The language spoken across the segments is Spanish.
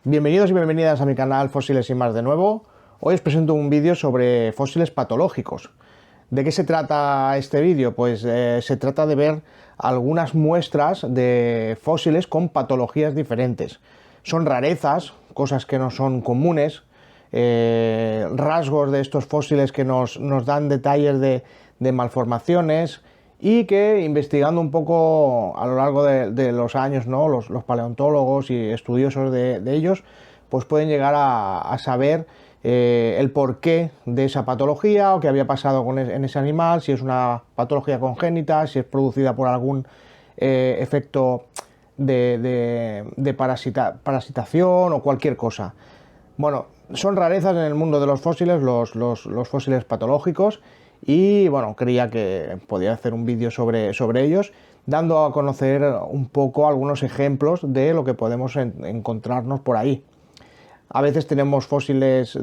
Bienvenidos y bienvenidas a mi canal Fósiles y más de nuevo. Hoy os presento un vídeo sobre fósiles patológicos. ¿De qué se trata este vídeo? Pues se trata de ver algunas muestras de fósiles con patologías diferentes. Son rarezas, cosas que no son comunes, rasgos de estos fósiles que nos dan detalles de malformaciones y que investigando un poco a lo largo de los años, ¿no? los paleontólogos y estudiosos de ellos, pues pueden llegar a saber el porqué de esa patología o qué había pasado en ese animal, si es una patología congénita, si es producida por algún efecto de parasitación o cualquier cosa. Bueno, son rarezas en el mundo de los fósiles, los fósiles patológicos, y bueno, creía que podía hacer un vídeo sobre ellos, dando a conocer un poco algunos ejemplos de lo que podemos encontrarnos por ahí. A veces tenemos fósiles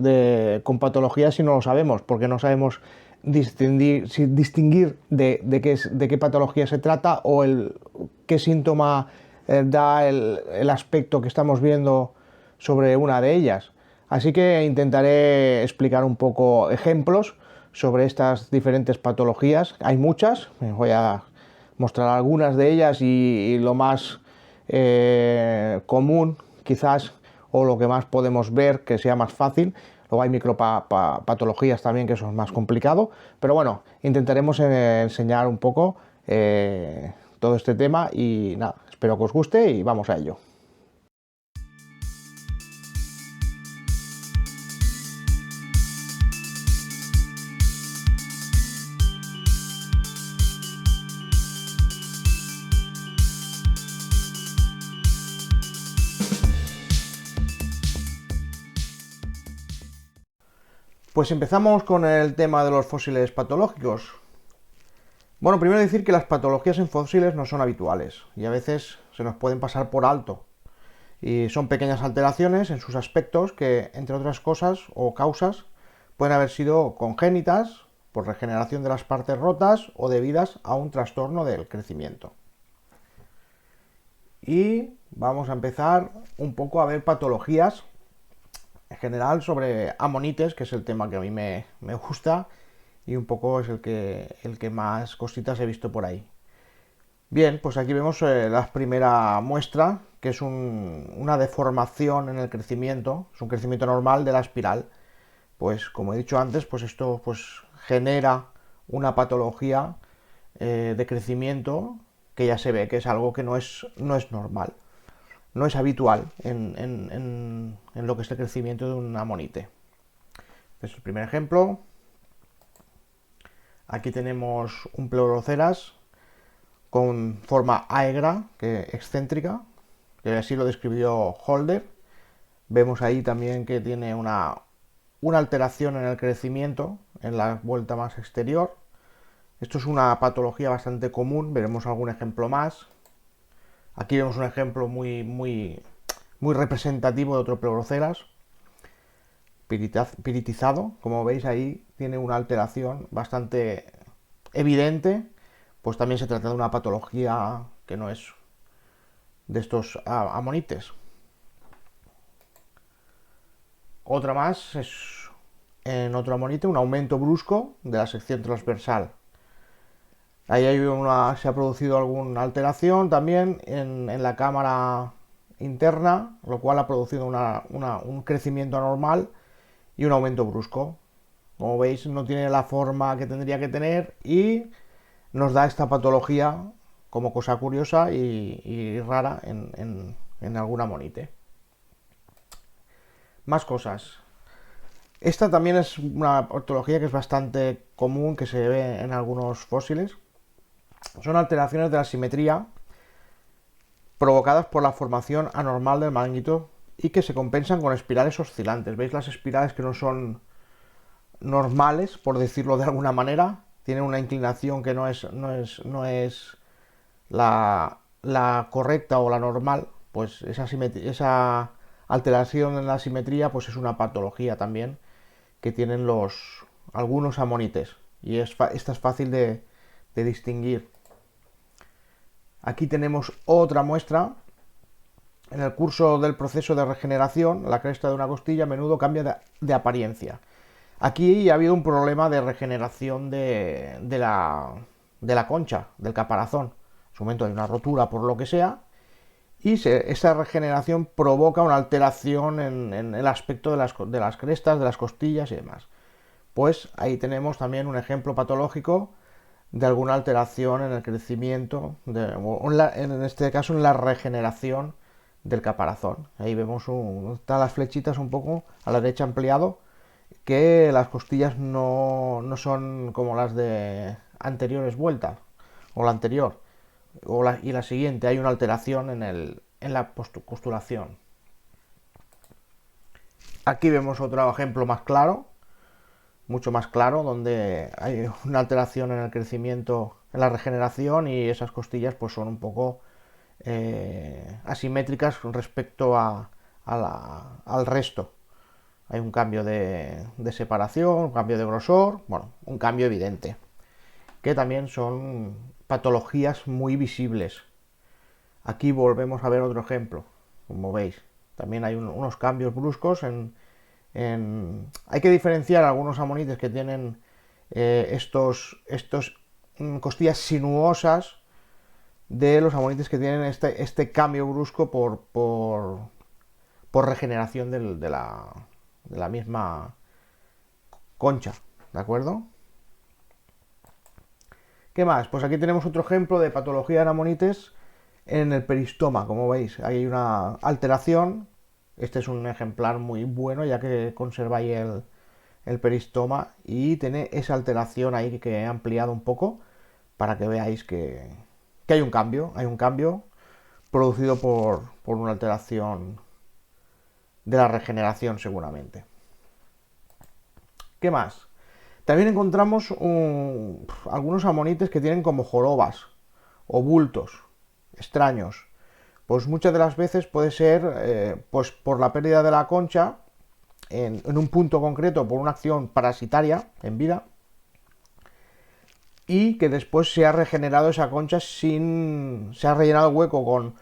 con patologías y no lo sabemos, porque no sabemos distinguir de qué patología se trata o qué síntoma da el aspecto que estamos viendo sobre una de ellas. Así que intentaré explicar un poco ejemplos sobre estas diferentes patologías. Hay muchas, voy a mostrar algunas de ellas y lo más común quizás, o lo que más podemos ver que sea más fácil. Luego hay micropatologías también, que eso es más complicado, pero bueno, intentaremos enseñar un poco todo este tema y nada, espero que os guste y vamos a ello. Pues empezamos con el tema de los fósiles patológicos. Bueno, primero decir que las patologías en fósiles no son habituales y a veces se nos pueden pasar por alto. Y son pequeñas alteraciones en sus aspectos que, entre otras cosas o causas, pueden haber sido congénitas, por regeneración de las partes rotas o debidas a un trastorno del crecimiento. Y vamos a empezar un poco a ver patologías en general sobre amonites, que es el tema que a mí me gusta y un poco es el que más cositas he visto por ahí. Bien, pues aquí vemos la primera muestra, que es una deformación en el crecimiento, es un crecimiento normal de la espiral. Pues como he dicho antes, pues esto pues genera una patología de crecimiento que ya se ve que es algo que no es normal, no es habitual en lo que es el crecimiento de un amonite. Este es el primer ejemplo. Aquí tenemos un Pleuroceras con forma aegra, excéntrica, que así lo describió Holder. Vemos ahí también que tiene una alteración en el crecimiento, en la vuelta más exterior. Esto es una patología bastante común, veremos algún ejemplo más. Aquí vemos un ejemplo muy representativo de otro Pleuroceras, piritizado. Como veis ahí tiene una alteración bastante evidente, pues también se trata de una patología que no es de estos amonites. Otra más es en otro amonite un aumento brusco de la sección transversal. Ahí se ha producido alguna alteración también en la cámara interna, lo cual ha producido un crecimiento anormal y un aumento brusco. Como veis, no tiene la forma que tendría que tener y nos da esta patología como cosa curiosa y rara en algún amonite. Más cosas. Esta también es una patología que es bastante común, que se ve en algunos fósiles. Son alteraciones de la simetría provocadas por la formación anormal del magnetito y que se compensan con espirales oscilantes. ¿Veis las espirales que no son normales, por decirlo de alguna manera? Tienen una inclinación que no es la correcta o la normal. Pues esa alteración en la simetría pues es una patología también que tienen algunos amonites y esta es fácil de distinguir. Aquí tenemos otra muestra en el curso del proceso de regeneración, la cresta de una costilla a menudo cambia de apariencia. Aquí ha habido un problema de regeneración de la concha, del caparazón. En su momento hay una rotura por lo que sea, y esa regeneración provoca una alteración en el aspecto de las crestas, de las costillas y demás. Pues ahí tenemos también un ejemplo patológico de alguna alteración en el crecimiento, en este caso en la regeneración del caparazón. Ahí vemos están las flechitas un poco a la derecha ampliado, que las costillas no son como las de anteriores vueltas, o la anterior, y la siguiente. Hay una alteración en la costuración. Aquí vemos otro ejemplo más claro, mucho más claro, donde hay una alteración en el crecimiento, en la regeneración, y esas costillas pues son un poco asimétricas respecto al resto. Hay un cambio de separación, un cambio de grosor, bueno, un cambio evidente, que también son patologías muy visibles. Aquí volvemos a ver otro ejemplo, como veis. También hay unos cambios bruscos hay que diferenciar algunos amonites que tienen estos costillas sinuosas de los amonites que tienen este cambio brusco por regeneración de la misma concha, ¿de acuerdo? ¿Qué más? Pues aquí tenemos otro ejemplo de patología de amonites en el peristoma. Como veis, hay una alteración. Este es un ejemplar muy bueno, ya que conserva ahí el peristoma, y tiene esa alteración ahí que he ampliado un poco para que veáis que hay un cambio producido por una alteración de la regeneración seguramente. ¿Qué más? También encontramos algunos amonites que tienen como jorobas o bultos extraños. Pues muchas de las veces puede ser pues por la pérdida de la concha en un punto concreto, por una acción parasitaria en vida, y que después se ha regenerado esa concha se ha rellenado el hueco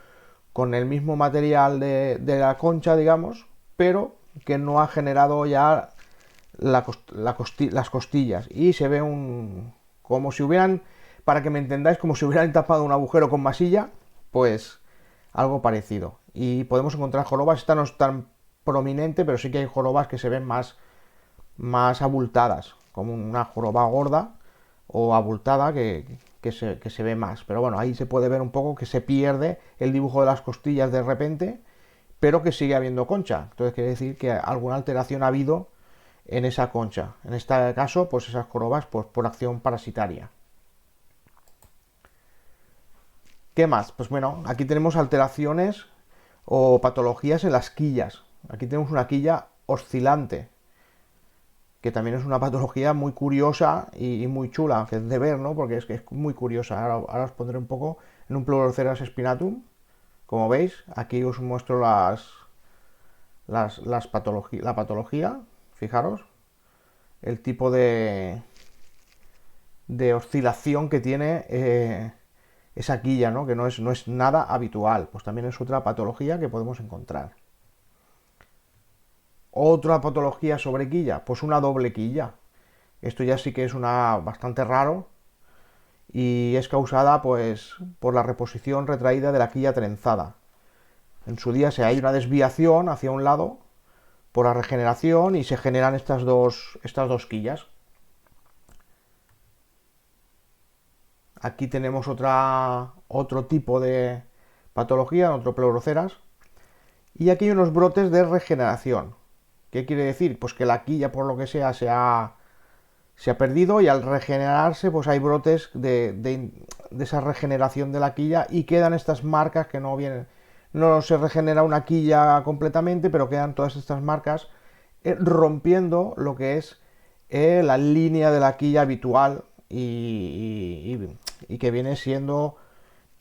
con el mismo material de la concha, digamos, pero que no ha generado ya las costillas, y se ve como si hubieran, para que me entendáis, como si hubieran tapado un agujero con masilla, pues algo parecido. Y podemos encontrar jorobas, esta no es tan prominente, pero sí que hay jorobas que se ven más abultadas, como una joroba gorda o abultada que se ve más. Pero bueno, ahí se puede ver un poco que se pierde el dibujo de las costillas de repente, pero que sigue habiendo concha. Entonces quiere decir que alguna alteración ha habido en esa concha. En este caso, pues esas jorobas pues por acción parasitaria. ¿Qué más? Pues bueno, aquí tenemos alteraciones o patologías en las quillas. Aquí tenemos una quilla oscilante, que también es una patología muy curiosa y muy chula de ver, ¿no? Porque es que es muy curiosa. Ahora os pondré un poco en un Pleuroceras spinatum. Como veis, aquí os muestro la patología. Fijaros el tipo de oscilación que tiene esa quilla, ¿no? Que no es nada habitual. Pues también es otra patología que podemos encontrar. Otra patología sobre quilla, pues una doble quilla. Esto ya sí que es bastante raro, y es causada pues por la reposición retraída de la quilla trenzada. En su día hay una desviación hacia un lado por la regeneración, y se generan estas dos quillas. Aquí tenemos otro tipo de patología, otro Pleuroceras, y aquí hay unos brotes de regeneración. ¿Qué quiere decir? Pues que la quilla, por lo que sea, se ha perdido, y al regenerarse pues hay brotes de esa regeneración de la quilla, y quedan estas marcas que no se regenera una quilla completamente, pero quedan todas estas marcas rompiendo lo que es la línea de la quilla habitual, y que viene siendo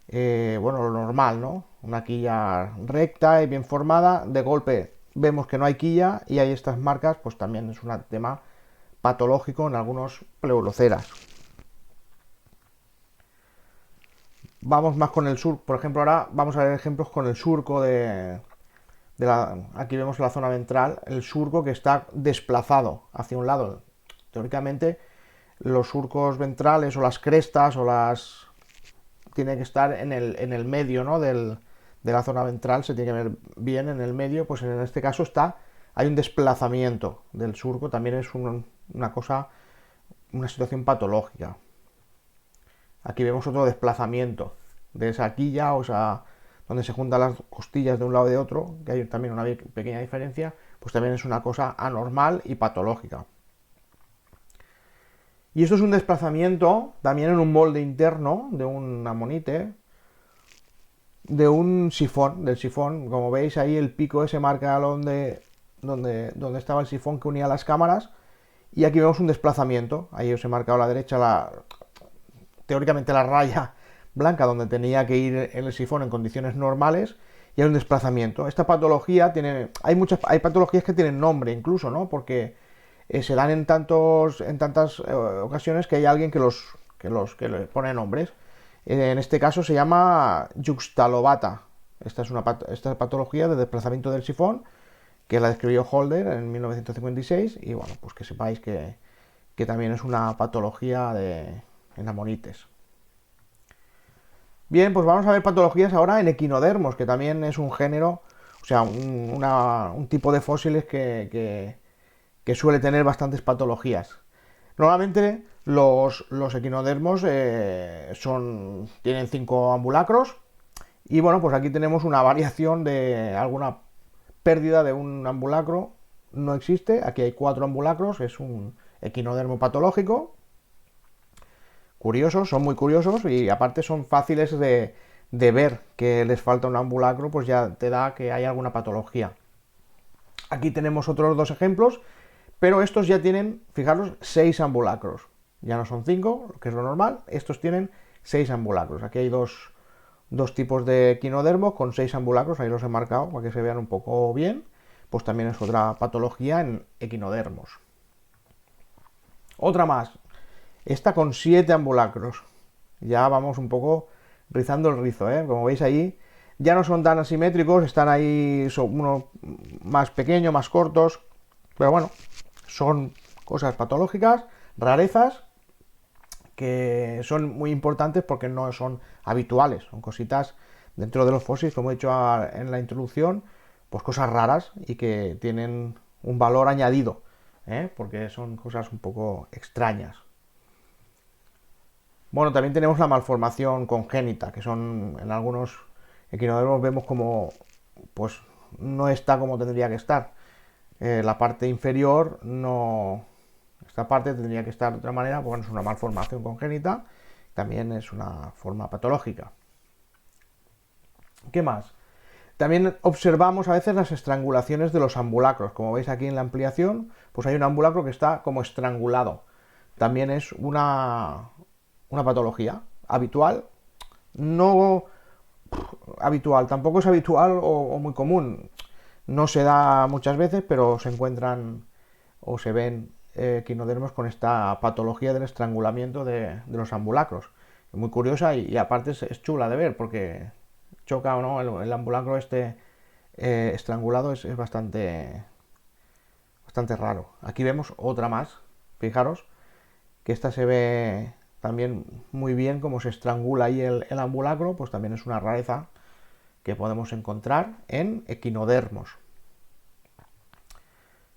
bueno, lo normal, ¿no? Una quilla recta y bien formada. De golpe vemos que no hay quilla y hay estas marcas, pues también es un tema patológico en algunos Pleuroceras. vamos más con el surco. Por ejemplo, ahora vamos a ver ejemplos con el surco aquí vemos la zona ventral, el surco que está desplazado hacia un lado. Teóricamente, los surcos ventrales o las crestas o las tienen que estar en el medio, ¿no? De la zona ventral, se tiene que ver bien en el medio, pues en este caso hay un desplazamiento del surco, también es una cosa, una situación patológica. Aquí vemos otro desplazamiento de esa quilla, o sea, donde se juntan las costillas de un lado y de otro, que hay también una pequeña diferencia, pues también es una cosa anormal y patológica. Y esto es un desplazamiento también en un molde interno de una amonite, de un sifón, del sifón. Como veis ahí el pico ese marca donde estaba el sifón que unía las cámaras. Y aquí vemos un desplazamiento. Ahí os he marcado a la derecha teóricamente la raya blanca donde tenía que ir el sifón en condiciones normales. Y hay un desplazamiento. Esta patología hay patologías que tienen nombre incluso, ¿no? Porque se dan en tantas ocasiones que hay alguien que le pone nombres. En este caso se llama Juxtalobata. Esta patología de desplazamiento del sifón que la describió Holder en 1956 y bueno, pues que sepáis que también es una patología en amonites. Bien, pues vamos a ver patologías ahora en equinodermos, que también es un género, o sea, un tipo de fósiles que suele tener bastantes patologías. Normalmente los equinodermos tienen 5 ambulacros y bueno, pues aquí tenemos una variación de alguna pérdida de un ambulacro. No existe, aquí hay 4 ambulacros, es un equinodermo patológico. Curiosos, son muy curiosos y aparte son fáciles de ver que les falta un ambulacro, pues ya te da que hay alguna patología. Aquí tenemos otros 2 ejemplos, pero estos ya tienen, fijaros, 6 ambulacros. Ya no son 5, que es lo normal, estos tienen 6 ambulacros. Aquí hay dos tipos de equinodermos con 6 ambulacros, ahí los he marcado para que se vean un poco bien. Pues también es otra patología en equinodermos. Otra más, esta con 7 ambulacros. Ya vamos un poco rizando el rizo, ¿eh? Como veis ahí, ya no son tan asimétricos, están ahí, son unos más pequeños, más cortos, pero bueno, son cosas patológicas, rarezas, que son muy importantes porque no son habituales, son cositas dentro de los fósiles, como he dicho en la introducción, pues cosas raras y que tienen un valor añadido, porque son cosas un poco extrañas. Bueno, también tenemos la malformación congénita, que son en algunos equinodermos vemos como pues no está como tendría que estar. La parte inferior no, esta parte tendría que estar de otra manera, pues bueno, es una malformación congénita, también es una forma patológica. ¿Qué más? También observamos a veces las estrangulaciones de los ambulacros. Como veis aquí en la ampliación, pues hay un ambulacro que está como estrangulado. También es una patología habitual, no habitual, tampoco es habitual o muy común. No se da muchas veces, pero se encuentran o se ven equinodermos con esta patología del estrangulamiento de los ambulacros. Es muy curiosa y aparte es chula de ver porque choca o no el ambulacro estrangulado es bastante raro. Aquí vemos otra más, fijaros que esta se ve también muy bien cómo se estrangula ahí el ambulacro, pues también es una rareza que podemos encontrar en equinodermos.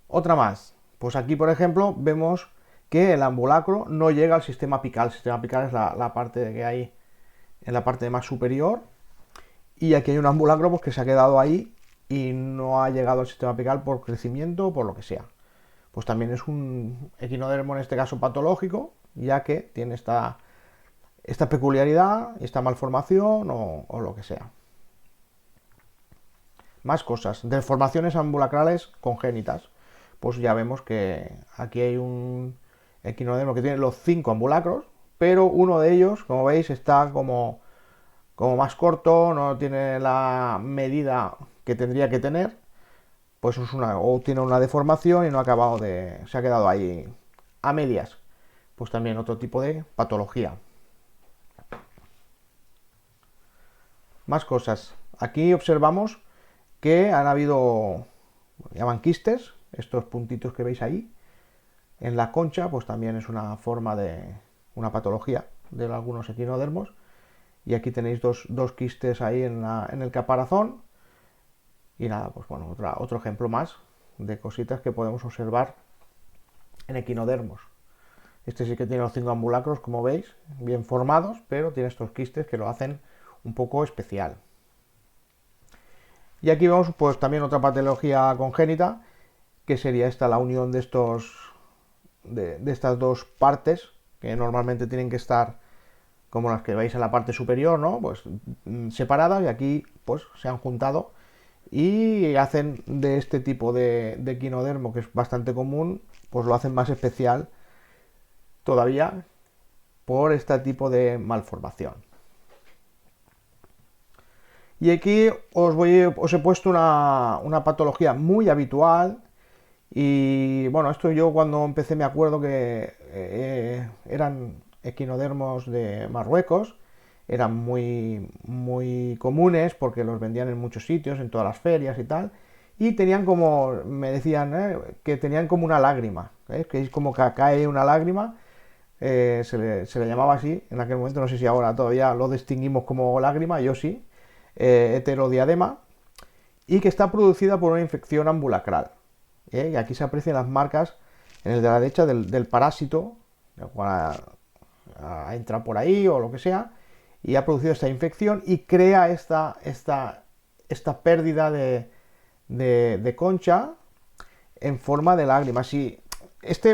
Otra más, pues aquí por ejemplo vemos que el ambulacro no llega al sistema apical. El sistema apical es la parte que hay en la parte más superior y aquí hay un ambulacro pues, que se ha quedado ahí y no ha llegado al sistema apical por crecimiento o por lo que sea. Pues también es un equinodermo en este caso patológico, ya que tiene esta peculiaridad, esta malformación o lo que sea. Más cosas, deformaciones ambulacrales congénitas. Pues ya vemos que aquí hay un equinodermo que tiene los 5 ambulacros, pero uno de ellos, como veis, está como más corto, no tiene la medida que tendría que tener, pues o tiene una deformación y no ha acabado se ha quedado ahí a medias. Pues también otro tipo de patología. Más cosas. Aquí observamos que han habido, llaman quistes, estos puntitos que veis ahí, en la concha, pues también es una forma de una patología de algunos equinodermos. Y aquí tenéis dos quistes ahí en el caparazón. Y nada, pues bueno, otro ejemplo más de cositas que podemos observar en equinodermos. Este sí que tiene los 5 ambulacros, como veis, bien formados, pero tiene estos quistes que lo hacen un poco especial. Y aquí vemos pues también otra patología congénita, que sería esta, la unión de estas dos partes, que normalmente tienen que estar como las que veis en la parte superior, ¿no? Pues separadas, y aquí pues se han juntado y hacen de este tipo de equinodermo, que es bastante común, pues lo hacen más especial todavía por este tipo de malformación. Y aquí os he puesto una patología muy habitual. Y bueno, esto yo cuando empecé me acuerdo que eran equinodermos de Marruecos, eran muy comunes porque los vendían en muchos sitios, en todas las ferias y tal, y tenían como, me decían, que tenían como una lágrima, que es como que cae una lágrima, se le llamaba así en aquel momento, no sé si ahora todavía lo distinguimos como lágrima, yo sí, heterodiadema, y que está producida por una infección ambulacral. Y aquí se aprecian las marcas en el de la derecha del parásito, ha entrado por ahí o lo que sea, y ha producido esta infección y crea esta pérdida de concha en forma de lágrimas.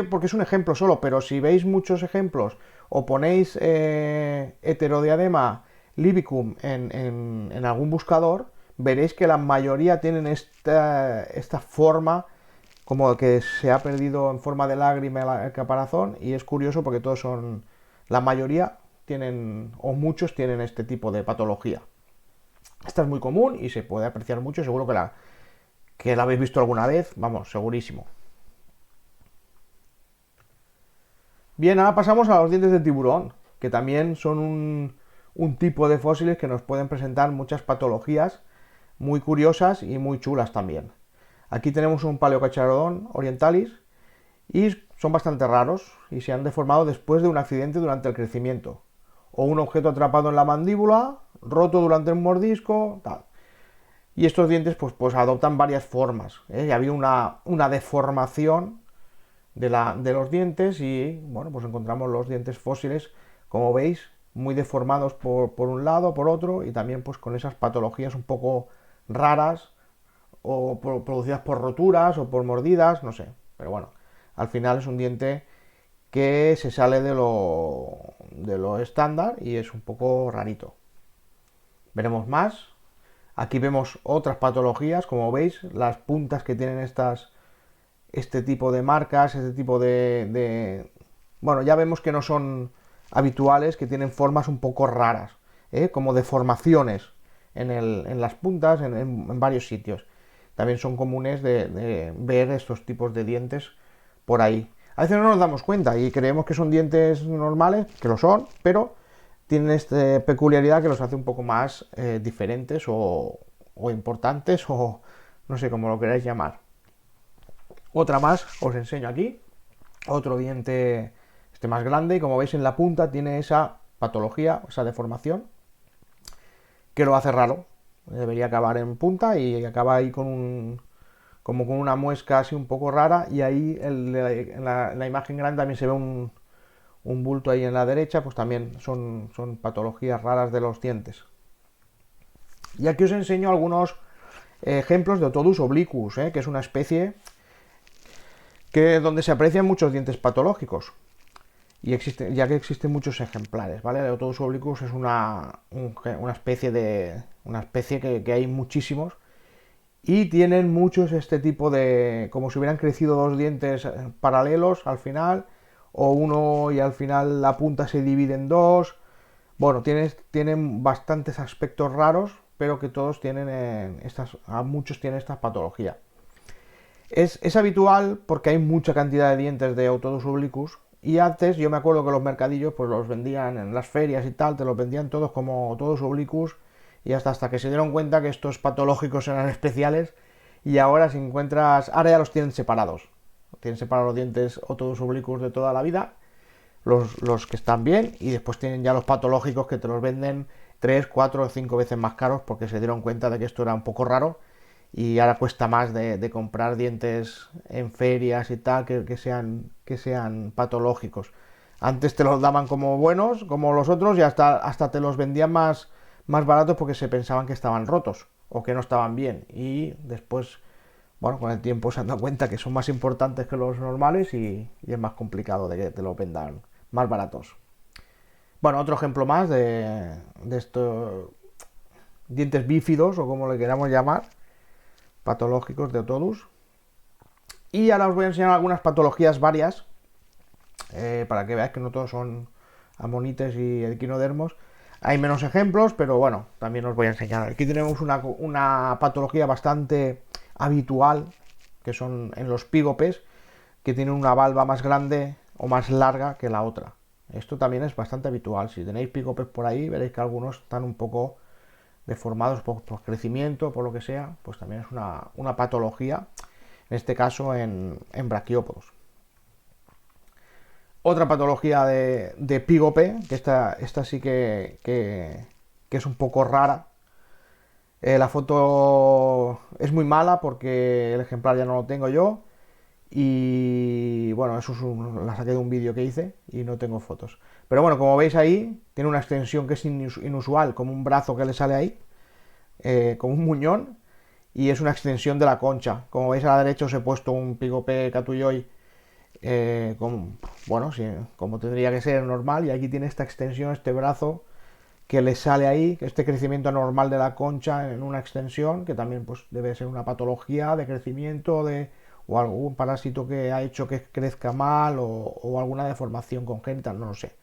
Porque es un ejemplo solo, pero si veis muchos ejemplos o ponéis heterodiadema libicum en algún buscador, veréis que la mayoría tienen esta forma como que se ha perdido en forma de lágrima el caparazón, y es curioso porque la mayoría tienen, o muchos tienen este tipo de patología. Esta es muy común y se puede apreciar mucho, seguro que la habéis visto alguna vez, vamos, segurísimo. Bien, ahora pasamos a los dientes de tiburón, que también son un tipo de fósiles que nos pueden presentar muchas patologías muy curiosas y muy chulas también. Aquí tenemos un Paleocacharodon orientalis y son bastante raros y se han deformado después de un accidente durante el crecimiento, o un objeto atrapado en la mandíbula, roto durante un mordisco, tal. Y estos dientes pues adoptan varias formas, ¿eh? Y había una deformación de los dientes y bueno, pues encontramos los dientes fósiles, como veis, muy deformados por un lado, por otro, y también pues con esas patologías un poco raras o producidas por roturas o por mordidas, no sé, pero bueno, al final es un diente que se sale de lo estándar y es un poco rarito. Veremos más. Aquí vemos otras patologías, como veis, las puntas que tienen este tipo de marcas, este tipo bueno, ya vemos que no son habituales, que tienen formas un poco raras, como deformaciones en las puntas, en varios sitios. También son comunes de ver estos tipos de dientes por ahí. A veces no nos damos cuenta y creemos que son dientes normales, que lo son, pero tienen esta peculiaridad que los hace un poco más diferentes o importantes, o no sé cómo lo queráis llamar. Otra más, os enseño aquí, otro diente más grande, y como veis en la punta tiene esa patología, esa deformación, que lo hace raro. Debería acabar en punta y acaba ahí como con una muesca así un poco rara, y ahí en la imagen grande también se ve un bulto ahí en la derecha, pues también son patologías raras de los dientes. Y aquí os enseño algunos ejemplos de Otodus obliquus, que es una especie donde se aprecian muchos dientes patológicos, y ya que existen muchos ejemplares, ¿vale? El Otodus obliquus es una especie que hay muchísimos, y tienen muchos este tipo de, como si hubieran crecido dos dientes paralelos al final, o uno y al final la punta se divide en dos. Bueno, tienen bastantes aspectos raros, pero que todos tienen muchos tienen esta patología. Es habitual porque hay mucha cantidad de dientes de Otodus obliquus, y antes yo me acuerdo que los mercadillos pues los vendían en las ferias y tal, te los vendían todos como Otodus obliquus, y hasta que se dieron cuenta que estos patológicos eran especiales, y ahora si encuentras, ahora ya los tienen separados los dientes otodosublicuos de toda la vida, los que están bien, y después tienen ya los patológicos que te los venden 3, 4 o 5 veces más caros porque se dieron cuenta de que esto era un poco raro y ahora cuesta más de comprar dientes en ferias y tal que sean patológicos. Antes te los daban como buenos, como los otros, y hasta te los vendían más baratos porque se pensaban que estaban rotos o que no estaban bien. Y después, bueno, con el tiempo se han dado cuenta que son más importantes que los normales y es más complicado de que te los vendan más baratos. Bueno, otro ejemplo más de estos dientes bífidos o como le queramos llamar, patológicos de Otodus. Y ahora os voy a enseñar algunas patologías varias para que veáis que no todos son amonites y equinodermos. Hay menos ejemplos, pero bueno, también os voy a enseñar. Aquí tenemos una patología bastante habitual, que son en los pígopes, que tienen una valva más grande o más larga que la otra. Esto también es bastante habitual. Si tenéis pígopes por ahí, veréis que algunos están un poco deformados por crecimiento, por lo que sea, pues también es una patología, en este caso en braquiópodos. Otra patología de pígope, que esta sí que es un poco rara. La foto es muy mala porque el ejemplar ya no lo tengo yo. Y bueno, eso la saqué de un vídeo que hice y no tengo fotos. Pero bueno, como veis ahí, tiene una extensión que es inusual, como un brazo que le sale ahí, como un muñón, y es una extensión de la concha. Como veis a la derecha os he puesto un pígope catulloy, bueno, sí, como tendría que ser normal, y aquí tiene esta extensión, este brazo que le sale ahí, este crecimiento anormal de la concha en una extensión, que también pues debe ser una patología de crecimiento o algún parásito que ha hecho que crezca mal o alguna deformación congénita, no lo sé.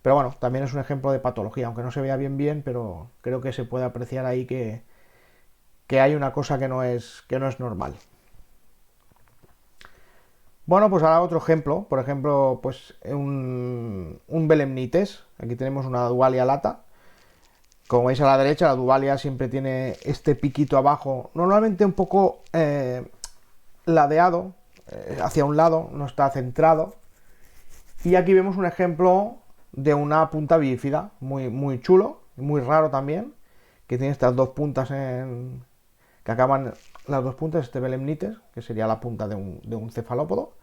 Pero bueno, también es un ejemplo de patología, aunque no se vea bien, pero creo que se puede apreciar ahí que hay una cosa que no es normal. Bueno, pues ahora otro ejemplo, por ejemplo, pues un belemnites. Aquí tenemos una dualia lata. Como veis a la derecha, la dualia siempre tiene este piquito abajo, normalmente un poco ladeado hacia un lado, no está centrado. Y aquí vemos un ejemplo de una punta bífida, muy chulo, muy raro también, que tiene estas dos puntas que acaban las dos puntas, este belemnites, que sería la punta de un cefalópodo.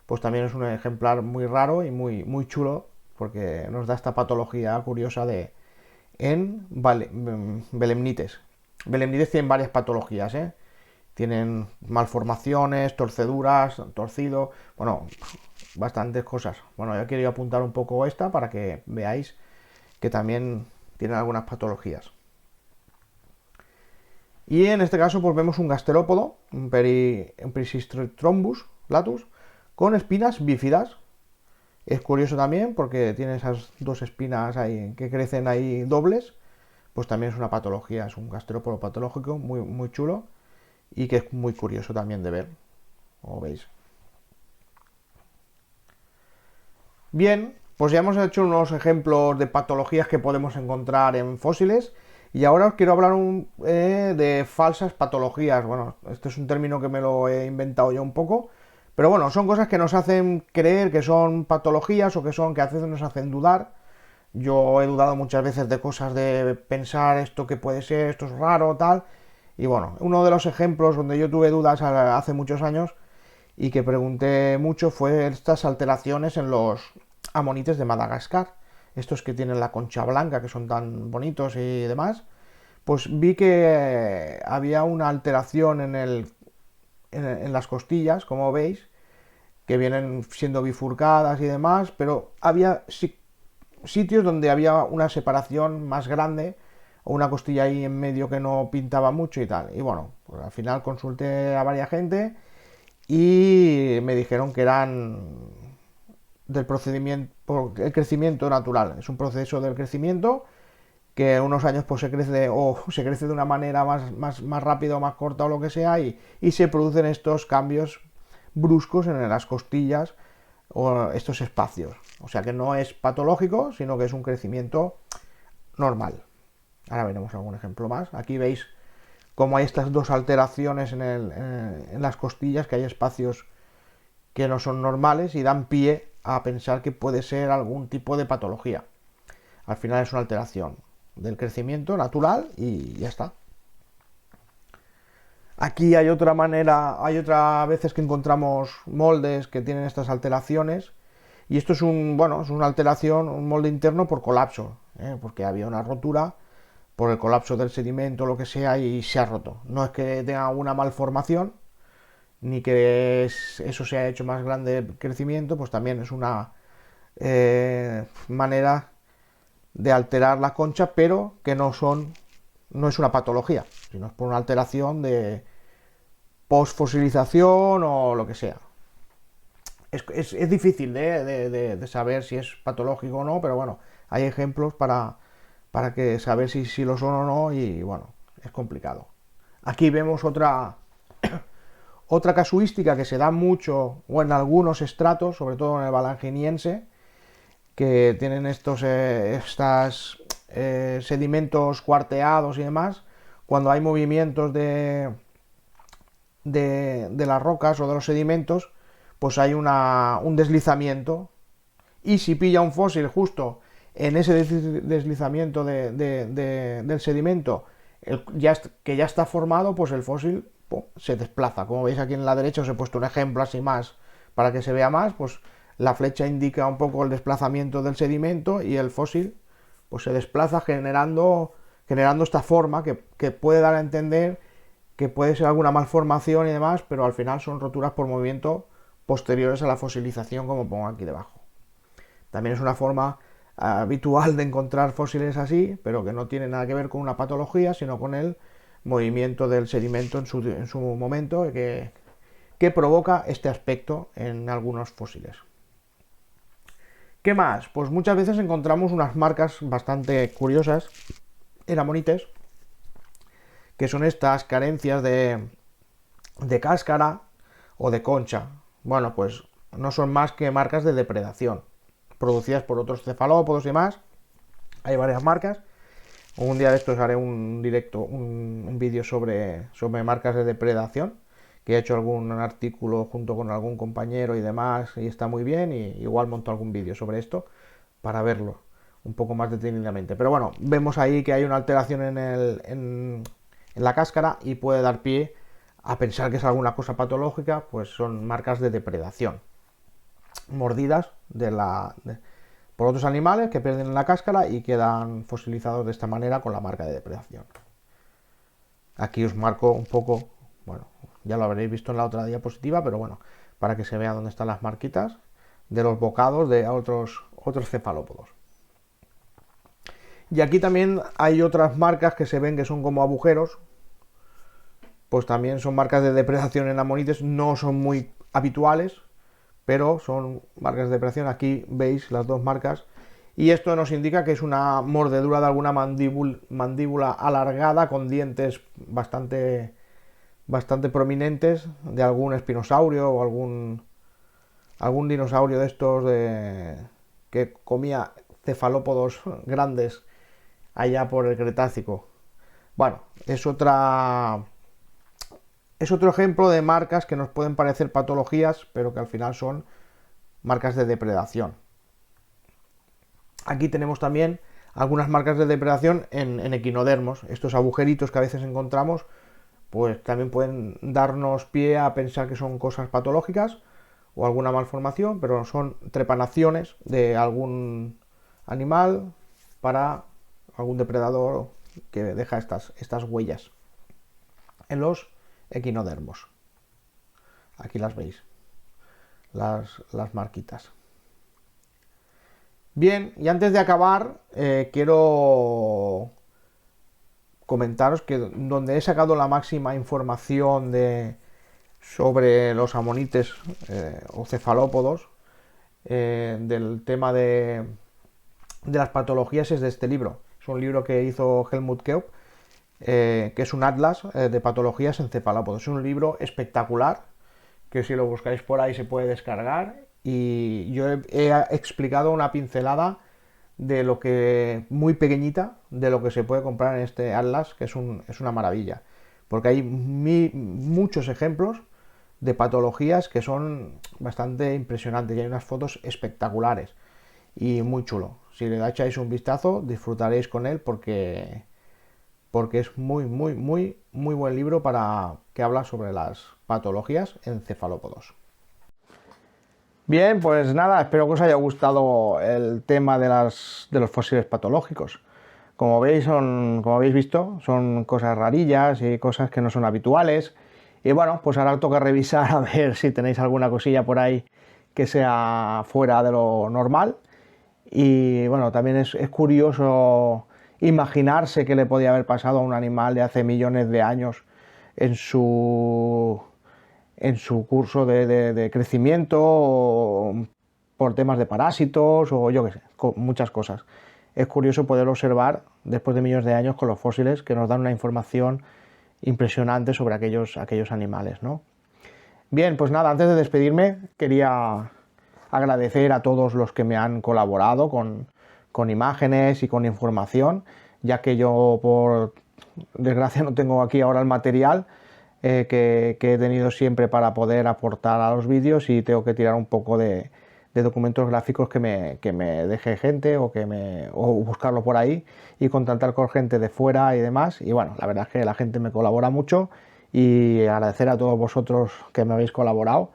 Pues también es un ejemplar muy raro y muy chulo, porque nos da esta patología curiosa belemnites. Belemnites tienen varias patologías, tienen malformaciones, torceduras, torcido, bueno, bastantes cosas. Bueno, yo quería apuntar un poco esta para que veáis que también tienen algunas patologías. Y en este caso pues vemos un gasterópodo, un Persistrobus latus, con espinas bífidas. Es curioso también porque tiene esas dos espinas ahí que crecen ahí dobles. Pues también es una patología, es un gasterópodo patológico muy chulo y que es muy curioso también de ver, como veis. Bien, pues ya hemos hecho unos ejemplos de patologías que podemos encontrar en fósiles y ahora os quiero hablar de falsas patologías. Bueno, este es un término que me lo he inventado yo un poco, pero bueno, son cosas que nos hacen creer que son patologías o que a veces nos hacen dudar. Yo he dudado muchas veces de cosas, de pensar esto que puede ser, esto es raro, tal. Y bueno, uno de los ejemplos donde yo tuve dudas hace muchos años y que pregunté mucho fue estas alteraciones en los amonites de Madagascar. Estos que tienen la concha blanca, que son tan bonitos y demás. Pues vi que había una alteración en las costillas, como veis, que vienen siendo bifurcadas y demás, pero había sitios donde había una separación más grande o una costilla ahí en medio que no pintaba mucho y tal. Y bueno, pues al final consulté a varias gente y me dijeron que eran del procedimiento, por el crecimiento natural. Es un proceso del crecimiento que unos años pues se crece de una manera más rápida o más corta o lo que sea y se producen estos cambios bruscos en las costillas o estos espacios. O sea que no es patológico, sino que es un crecimiento normal. Ahora veremos algún ejemplo más. Aquí veis cómo hay estas dos alteraciones en las costillas, que hay espacios que no son normales y dan pie a pensar que puede ser algún tipo de patología. Al final es una alteración del crecimiento natural y ya está. Aquí hay otra manera, hay otras veces que encontramos moldes que tienen estas alteraciones y esto es es una alteración, un molde interno por colapso, porque había una rotura por el colapso del sedimento, lo que sea, y se ha roto. No es que tenga una malformación, ni que eso se ha hecho más grande el crecimiento, pues también es una manera de alterar la concha, pero que no es una patología, sino es por una alteración de posfosilización o lo que sea. Es difícil de saber si es patológico o no, pero bueno, hay ejemplos para que saber si lo son o no, y bueno, es complicado. Aquí vemos otra casuística que se da mucho o en algunos estratos, sobre todo en el balanginiense, que tienen estos sedimentos cuarteados y demás. Cuando hay movimientos de las rocas o de los sedimentos, pues hay un deslizamiento, y si pilla un fósil justo en ese deslizamiento del sedimento que ya está formado, pues el fósil se desplaza. Como veis aquí en la derecha os he puesto un ejemplo así más para que se vea más, pues la flecha indica un poco el desplazamiento del sedimento y el fósil pues se desplaza generando esta forma que puede dar a entender que puede ser alguna malformación y demás, pero al final son roturas por movimiento posteriores a la fosilización, como pongo aquí debajo. También es una forma habitual de encontrar fósiles así, pero que no tiene nada que ver con una patología, sino con el movimiento del sedimento en su momento, que provoca este aspecto en algunos fósiles. ¿Qué más? Pues muchas veces encontramos unas marcas bastante curiosas en amonites, que son estas carencias de cáscara o de concha. Bueno, pues no son más que marcas de depredación, producidas por otros cefalópodos y demás. Hay varias marcas. Un día de estos haré un directo, un vídeo sobre marcas de depredación, que he hecho algún artículo junto con algún compañero y demás, y está muy bien, y igual monto algún vídeo sobre esto para verlo un poco más detenidamente. Pero bueno, vemos ahí que hay una alteración en la cáscara y puede dar pie a pensar que es alguna cosa patológica. Pues son marcas de depredación, mordidas por otros animales que pierden la cáscara y quedan fosilizados de esta manera con la marca de depredación. Aquí os marco un poco, bueno, ya lo habréis visto en la otra diapositiva, pero bueno, para que se vea dónde están las marquitas de los bocados de otros cefalópodos. Y aquí también hay otras marcas que se ven que son como agujeros, pues también son marcas de depredación en amonites, no son muy habituales, pero son marcas de depredación. Aquí veis las dos marcas, y esto nos indica que es una mordedura de alguna mandíbula alargada con dientes bastante prominentes, de algún espinosaurio o algún dinosaurio de estos que comía cefalópodos grandes allá por el Cretácico. Bueno, es otro ejemplo de marcas que nos pueden parecer patologías, pero que al final son marcas de depredación. Aquí tenemos también algunas marcas de depredación en equinodermos. Estos agujeritos que a veces encontramos, pues también pueden darnos pie a pensar que son cosas patológicas o alguna malformación, pero son trepanaciones de algún animal para algún depredador que deja estas huellas en los equinodermos. Aquí las veis, las marquitas. Bien, y antes de acabar, quiero comentaros que donde he sacado la máxima información sobre los amonites o cefalópodos, del tema de las patologías, es de este libro. Es un libro que hizo Helmut Keup, que es un atlas de patologías en cefalópodos. Es un libro espectacular, que si lo buscáis por ahí se puede descargar, y yo he explicado una pincelada de lo que, muy pequeñita, de lo que se puede comprar en este atlas, que es una maravilla. Porque hay muchos ejemplos de patologías que son bastante impresionantes y hay unas fotos espectaculares y muy chulo. Si le echáis un vistazo, disfrutaréis con él porque es muy buen libro para que habla sobre las patologías en cefalópodos. Bien, pues nada, espero que os haya gustado el tema de los fósiles patológicos. Como veis, como habéis visto, son cosas rarillas y cosas que no son habituales. Y bueno, pues ahora toca revisar a ver si tenéis alguna cosilla por ahí que sea fuera de lo normal. Y bueno, también es curioso imaginarse qué le podía haber pasado a un animal de hace millones de años en su curso de crecimiento, o por temas de parásitos o yo qué sé, muchas cosas. Es curioso poder observar después de millones de años con los fósiles que nos dan una información impresionante sobre aquellos animales, ¿no? Bien, pues nada, antes de despedirme quería agradecer a todos los que me han colaborado con imágenes y con información, ya que yo por desgracia no tengo aquí ahora el material que he tenido siempre para poder aportar a los vídeos y tengo que tirar un poco de documentos gráficos que me deje gente o buscarlo por ahí y contactar con gente de fuera y demás. Y bueno, la verdad es que la gente me colabora mucho y agradecer a todos vosotros que me habéis colaborado,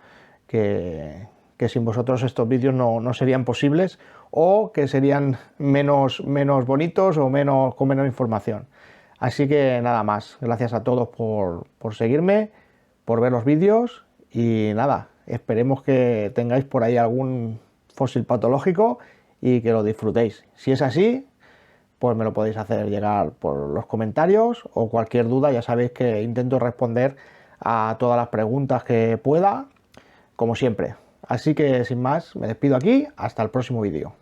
que sin vosotros estos vídeos no serían posibles o que serían menos bonitos o con menos información. Así que nada más, gracias a todos por seguirme, por ver los vídeos y nada, esperemos que tengáis por ahí algún fósil patológico y que lo disfrutéis. Si es así, pues me lo podéis hacer llegar por los comentarios o cualquier duda, ya sabéis que intento responder a todas las preguntas que pueda, como siempre. Así que sin más, me despido aquí, hasta el próximo vídeo.